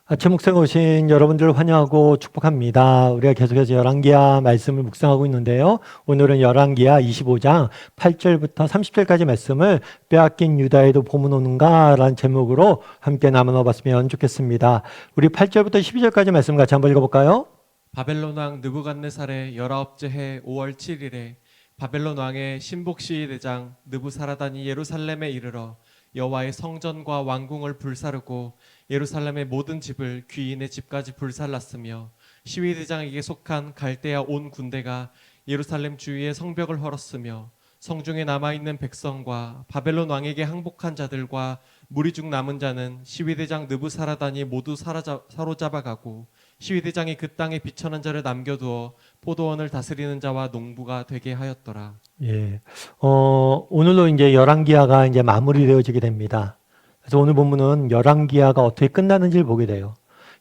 아침 묵상 오신 여러분들 환영하고 축복합니다. 우리가 계속해서 열왕기하 말씀을 묵상하고 있는데요. 오늘은 열왕기하 25장 8절부터 30절까지 말씀을 빼앗긴 유다에도 봄은 오는가? 라는 제목으로 함께 나누어 봤으면 좋겠습니다. 우리 8절부터 12절까지 말씀 같이 한번 읽어볼까요? 바벨론 왕 느부갓네살의 19째 해 5월 7일에 바벨론 왕의 신복시위 대장 느부사라단이 예루살렘에 이르러 여호와의 성전과 왕궁을 불사르고 예루살렘의 모든 집을 귀인의 집까지 불살랐으며 시위대장에게 속한 갈대아 온 군대가 예루살렘 주위의 성벽을 헐었으며 성중에 남아있는 백성과 바벨론 왕에게 항복한 자들과 무리 중 남은 자는 시위대장 느부사라단이 모두 사로잡아가고 시위대장이 그 땅에 비천한 자를 남겨두어 포도원을 다스리는 자와 농부가 되게 하였더라. 예. 오늘로 이제 열왕기하가 이제 마무리되어지게 됩니다. 그래서 오늘 본문은 열왕기하가 어떻게 끝나는지를 보게 돼요.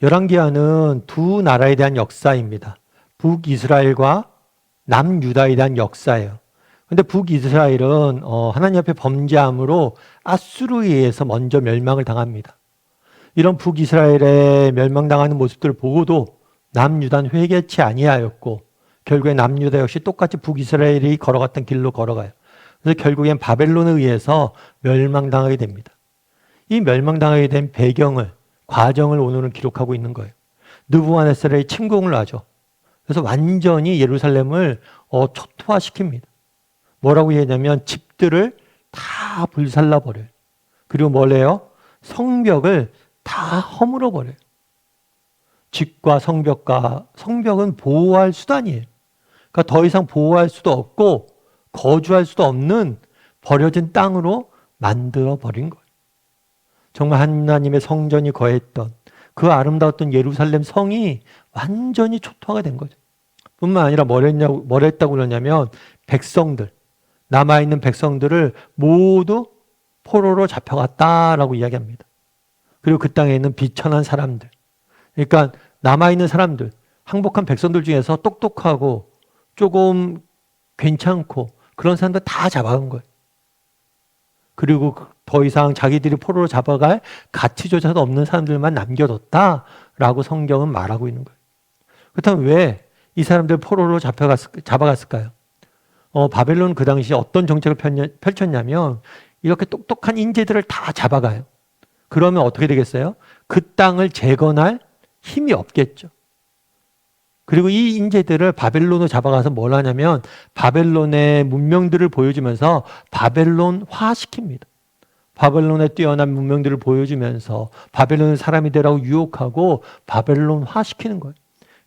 열왕기하는 두 나라에 대한 역사입니다. 북이스라엘과 남유다에 대한 역사예요. 근데 북이스라엘은 하나님 앞에 범죄함으로 아수르에 의해서 먼저 멸망을 당합니다. 이런 북이스라엘의 멸망당하는 모습들을 보고도 남유다는 회개치 아니하였고 결국에 남유다 역시 똑같이 북이스라엘이 걸어갔던 길로 걸어가요. 그래서 결국엔 바벨론에 의해서 멸망당하게 됩니다. 이 멸망당하게 된 과정을 오늘은 기록하고 있는 거예요. 느부갓네살이 침공을 하죠. 그래서 완전히 예루살렘을 초토화시킵니다. 뭐라고 얘기하냐면 집들을 다 불살라버려요. 그리고 뭘 해요? 성벽을 다 허물어버려요. 집과 성벽은 보호할 수단이에요. 그러니까 더 이상 보호할 수도 없고 거주할 수도 없는 버려진 땅으로 만들어버린 거예요. 정말 하나님의 성전이 거했던 그 아름다웠던 예루살렘 성이 완전히 초토화가 된 거죠. 뿐만 아니라 뭘 했다고 그러냐면 남아있는 백성들을 모두 포로로 잡혀갔다라고 이야기합니다. 그리고 그 땅에 있는 비천한 사람들, 그러니까 남아있는 사람들, 항복한 백성들 중에서 똑똑하고 조금 괜찮고 그런 사람들 다 잡아간 거예요. 그리고 더 이상 자기들이 포로로 잡아갈 가치조차도 없는 사람들만 남겨뒀다라고 성경은 말하고 있는 거예요. 그렇다면 왜 이 사람들 포로로 잡아갔을까요? 바벨론 그 당시 어떤 정책을 펼쳤냐면 이렇게 똑똑한 인재들을 다 잡아가요. 그러면 어떻게 되겠어요? 그 땅을 재건할 힘이 없겠죠. 그리고 이 인재들을 바벨론으로 잡아가서 뭘 하냐면 바벨론의 문명들을 보여주면서 바벨론화 시킵니다. 바벨론의 뛰어난 문명들을 보여주면서 바벨론의 사람이 되라고 유혹하고 바벨론화 시키는 거예요.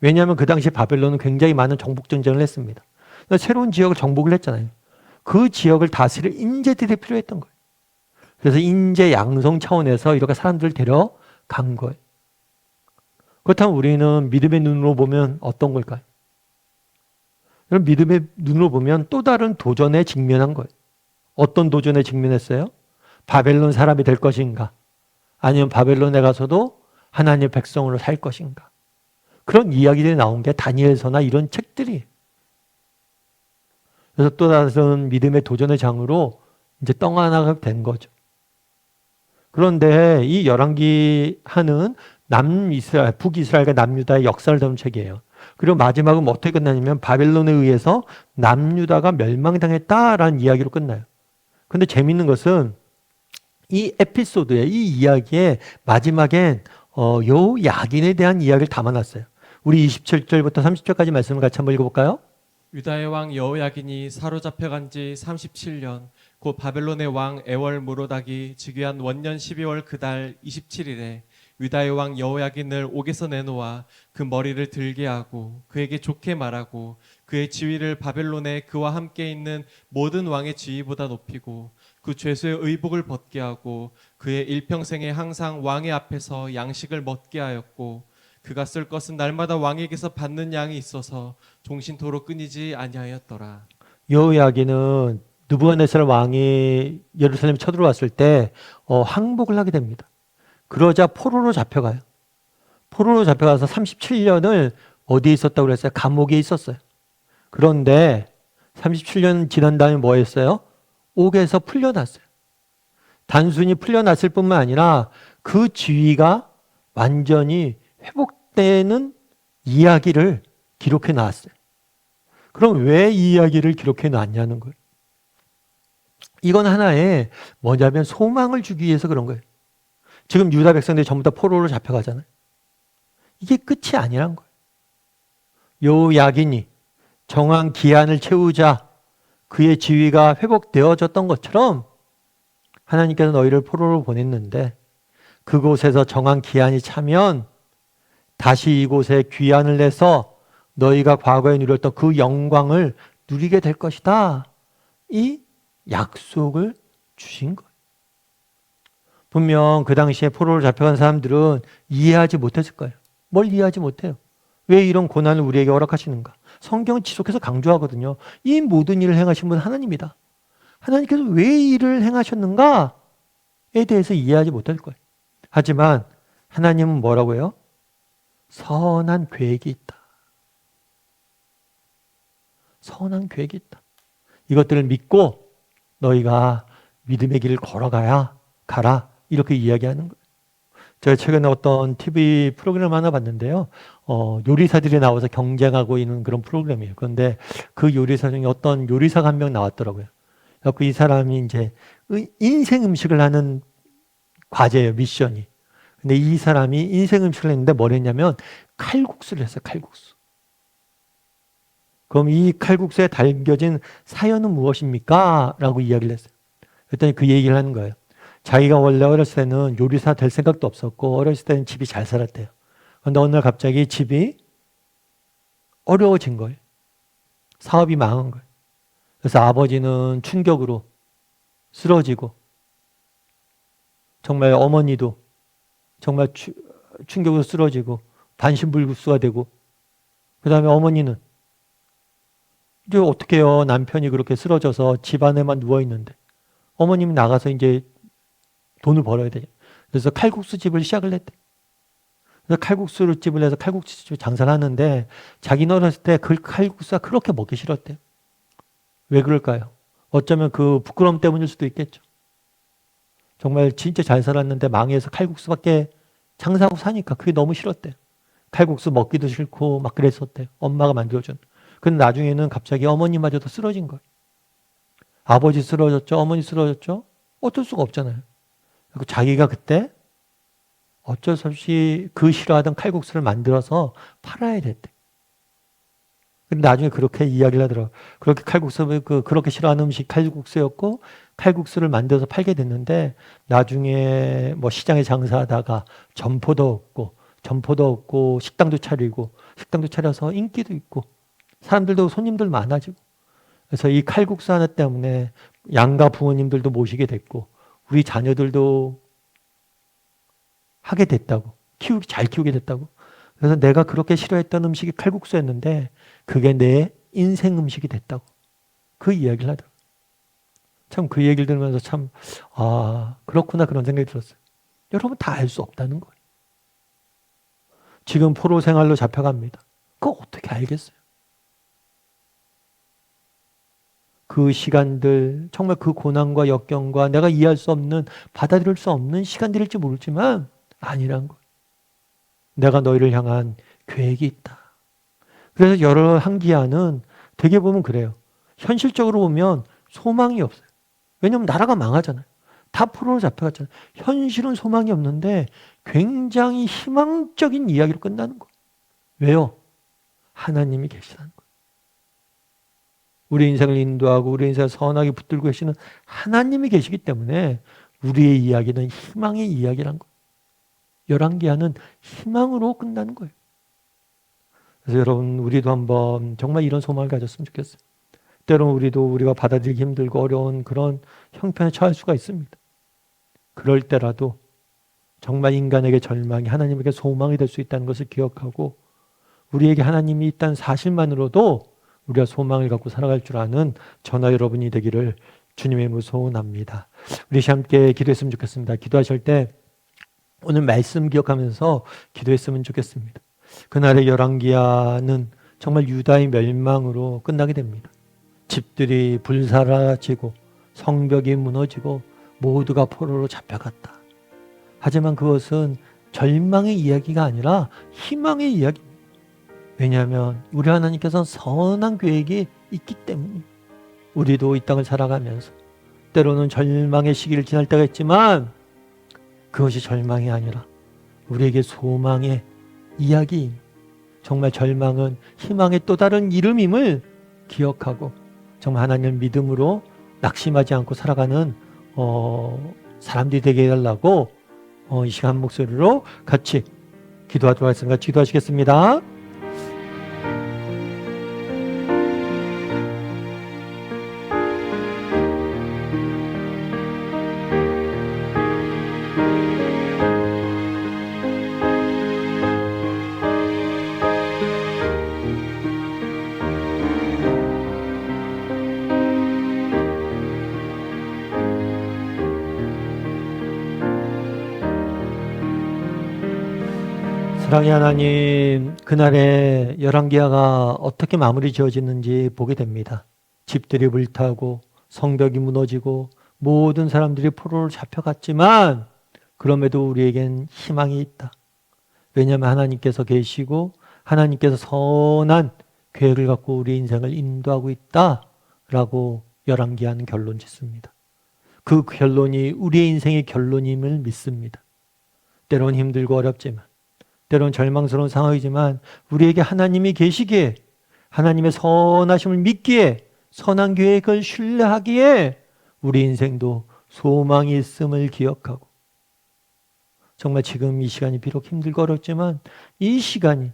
왜냐하면 그 당시 바벨론은 굉장히 많은 정복 전쟁을 했습니다. 새로운 지역을 정복을 했잖아요. 그 지역을 다스릴 인재들이 필요했던 거예요. 그래서 인재 양성 차원에서 이렇게 사람들을 데려간 거예요. 그렇다면 우리는 믿음의 눈으로 보면 어떤 걸까요? 여러분, 믿음의 눈으로 보면 또 다른 도전에 직면한 거예요. 어떤 도전에 직면했어요? 바벨론 사람이 될 것인가? 아니면 바벨론에 가서도 하나님의 백성으로 살 것인가? 그런 이야기들이 나온 게 다니엘서나 이런 책들이에요. 그래서 또 다른 믿음의 도전의 장으로 이제 떠나가게 된 거죠. 그런데 이 열왕기하는 북이스라엘과 남유다의 역사를 다룬 책이에요. 그리고 마지막은 어떻게 끝나냐면 바벨론에 의해서 남유다가 멸망당했다라는 이야기로 끝나요. 근데 재밌는 것은 이 에피소드에, 이 이야기의 마지막엔 야긴에 대한 이야기를 담아놨어요. 우리 27절부터 30절까지 말씀을 같이 한번 읽어볼까요? 유다의 왕 여호야긴이 사로잡혀간 지 37년 곧 바벨론의 왕 에월무로닥이 즉위한 원년 12월 그달 27일에 유다의 왕 여호야긴을 옥에서 내놓아 그 머리를 들게 하고 그에게 좋게 말하고 그의 지위를 바벨론에 그와 함께 있는 모든 왕의 지위보다 높이고 그 죄수의 의복을 벗게 하고 그의 일평생에 항상 왕의 앞에서 양식을 먹게 하였고 그가 쓸 것은 날마다 왕에게서 받는 양이 있어서 종신토록 끊이지 아니하였더라. 여호야긴은 느부갓네살 왕이 예루살렘에 쳐들어왔을 때 항복을 하게 됩니다. 그러자 포로로 잡혀가요. 포로로 잡혀가서 37년을 어디에 있었다고 그랬어요? 감옥에 있었어요. 그런데 37년 지난 다음에 뭐 했어요? 옥에서 풀려났어요. 단순히 풀려났을 뿐만 아니라 그 지위가 완전히 회복되는 이야기를 기록해 놨어요. 그럼 왜 이 이야기를 기록해 놨냐는 거예요. 이건 하나의 뭐냐면 소망을 주기 위해서 그런 거예요. 지금 유다 백성들이 전부 다 포로로 잡혀가잖아요. 이게 끝이 아니란 거예요. 요 야긴이 정한 기한을 채우자 그의 지위가 회복되어졌던 것처럼 하나님께서 너희를 포로로 보냈는데 그곳에서 정한 기한이 차면 다시 이곳에 귀환을 내서 너희가 과거에 누렸던 그 영광을 누리게 될 것이다. 이 약속을 주신 거예요. 분명 그 당시에 포로로 잡혀간 사람들은 이해하지 못했을 거예요. 뭘 이해하지 못해요? 왜 이런 고난을 우리에게 허락하시는가? 성경은 지속해서 강조하거든요. 이 모든 일을 행하신 분은 하나님이다. 하나님께서 왜 이 일을 행하셨는가에 대해서 이해하지 못할 거예요. 하지만 하나님은 뭐라고 해요? 선한 계획이 있다. 선한 계획이 있다. 이것들을 믿고 너희가 믿음의 길을 가라. 이렇게 이야기하는 거예요. 제가 최근에 어떤 TV 프로그램 하나 봤는데요. 요리사들이 나와서 경쟁하고 있는 그런 프로그램이에요. 그런데 그 요리사 중에 어떤 요리사가 한 명 나왔더라고요. 그래서 이 사람이 이제 인생 음식을 하는 과제예요, 미션이. 근데 이 사람이 인생 음식을 했는데 뭘 했냐면 칼국수를 했어요, 칼국수. 그럼 이 칼국수에 담겨진 사연은 무엇입니까? 라고 이야기를 했어요. 그랬더니 그 얘기를 하는 거예요. 자기가 원래 어렸을 때는 요리사 될 생각도 없었고 어렸을 때는 집이 잘 살았대요. 그런데 어느 날 갑자기 집이 어려워진 거예요. 사업이 망한 거예요. 그래서 아버지는 충격으로 쓰러지고 정말 어머니도 정말 충격으로 쓰러지고 반신불수가 되고 그 다음에 어머니는 이제 어떻게 해요? 남편이 그렇게 쓰러져서 집안에만 누워있는데 어머님이 나가서 이제 돈을 벌어야 되죠. 그래서 칼국수 집을 시작을 했대. 그래서 칼국수 집을 해서 칼국수 집 장사를 하는데 자기는 어렸을 때 그 칼국수가 그렇게 먹기 싫었대요. 왜 그럴까요? 어쩌면 그 부끄러움 때문일 수도 있겠죠. 정말 진짜 잘 살았는데 망해서 칼국수밖에 장사하고 사니까 그게 너무 싫었대요. 칼국수 먹기도 싫고 막 그랬었대요. 엄마가 만들어준. 근데 나중에는 갑자기 어머니마저도 쓰러진 거예요. 아버지 쓰러졌죠. 어머니 쓰러졌죠. 어쩔 수가 없잖아요. 그리고 자기가 그때 어쩔 수 없이 그 싫어하던 칼국수를 만들어서 팔아야 됐대. 근데 나중에 그렇게 이야기를 하더라고요. 그렇게 그렇게 싫어하는 음식 칼국수였고 칼국수를 만들어서 팔게 됐는데 나중에 뭐 시장에 장사하다가 점포도 얻고 식당도 차려서 인기도 있고 사람들도 손님들 많아지고 그래서 이 칼국수 하나 때문에 양가 부모님들도 모시게 됐고 우리 자녀들도 하게 됐다고 잘 키우게 됐다고 그래서 내가 그렇게 싫어했던 음식이 칼국수였는데 그게 내 인생 음식이 됐다고 그 이야기를 하더라고요. 참 그 얘기를 들으면서 참 그렇구나 그런 생각이 들었어요. 여러분 다 알 수 없다는 거예요. 지금 포로 생활로 잡혀갑니다. 그거 어떻게 알겠어요? 그 시간들 정말 그 고난과 역경과 내가 이해할 수 없는 받아들일 수 없는 시간들일지 모르지만 아니란 거예요. 내가 너희를 향한 계획이 있다. 그래서 여러 한기야는 되게 보면 그래요. 현실적으로 보면 소망이 없어요. 왜냐하면 나라가 망하잖아요. 다 포로로 잡혀갔잖아요. 현실은 소망이 없는데 굉장히 희망적인 이야기로 끝나는 거예요. 왜요? 하나님이 계시다는 거예요. 우리 인생을 인도하고 우리 인생을 선하게 붙들고 계시는 하나님이 계시기 때문에 우리의 이야기는 희망의 이야기란 거예요. 열왕기하는 희망으로 끝나는 거예요. 그래서 여러분 우리도 한번 정말 이런 소망을 가졌으면 좋겠어요. 때로는 우리가 받아들이기 힘들고 어려운 그런 형편에 처할 수가 있습니다. 그럴 때라도 정말 인간에게 절망이 하나님에게 소망이 될 수 있다는 것을 기억하고 우리에게 하나님이 있다는 사실만으로도 우리가 소망을 갖고 살아갈 줄 아는 저나 여러분이 되기를 주님의 이름으로 소원합니다. 우리 함께 기도했으면 좋겠습니다. 기도하실 때 오늘 말씀 기억하면서 기도했으면 좋겠습니다. 그날의 열왕기야는 정말 유다의 멸망으로 끝나게 됩니다. 집들이 불사라지고 성벽이 무너지고 모두가 포로로 잡혀갔다. 하지만 그것은 절망의 이야기가 아니라 희망의 이야기입니다. 왜냐하면 우리 하나님께서는 선한 계획이 있기 때문입니다. 우리도 이 땅을 살아가면서 때로는 절망의 시기를 지날 때가 있지만 그것이 절망이 아니라 우리에게 소망의 이야기입니다. 정말 절망은 희망의 또 다른 이름임을 기억하고 정말 하나님을 믿음으로 낙심하지 않고 살아가는 사람들이 되게 해달라고 이 시간 한 목소리로 같이 기도하도록 하겠습니다. 기도하시겠습니다. 사랑의 하나님, 그날의 열왕기하가 어떻게 마무리 지어지는지 보게 됩니다. 집들이 불타고 성벽이 무너지고 모든 사람들이 포로로 잡혀갔지만 그럼에도 우리에겐 희망이 있다. 왜냐하면 하나님께서 계시고 하나님께서 선한 계획을 갖고 우리 인생을 인도하고 있다라고 열왕기하는 결론 짓습니다. 그 결론이 우리의 인생의 결론임을 믿습니다. 때론 힘들고 어렵지만 때론 절망스러운 상황이지만 우리에게 하나님이 계시기에 하나님의 선하심을 믿기에 선한 계획을 신뢰하기에 우리 인생도 소망이 있음을 기억하고 정말 지금 이 시간이 비록 힘들고 어렵지만 이 시간이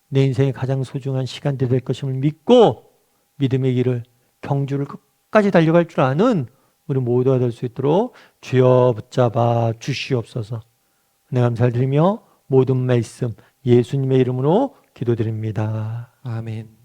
내 인생의 가장 소중한 시간들이 될 것임을 믿고 믿음의 길을 경주를 끝까지 달려갈 줄 아는 우리 모두가 될 수 있도록 주여 붙잡아 주시옵소서. 은혜 감사드리며 모든 말씀 예수님의 이름으로 기도드립니다. 아멘.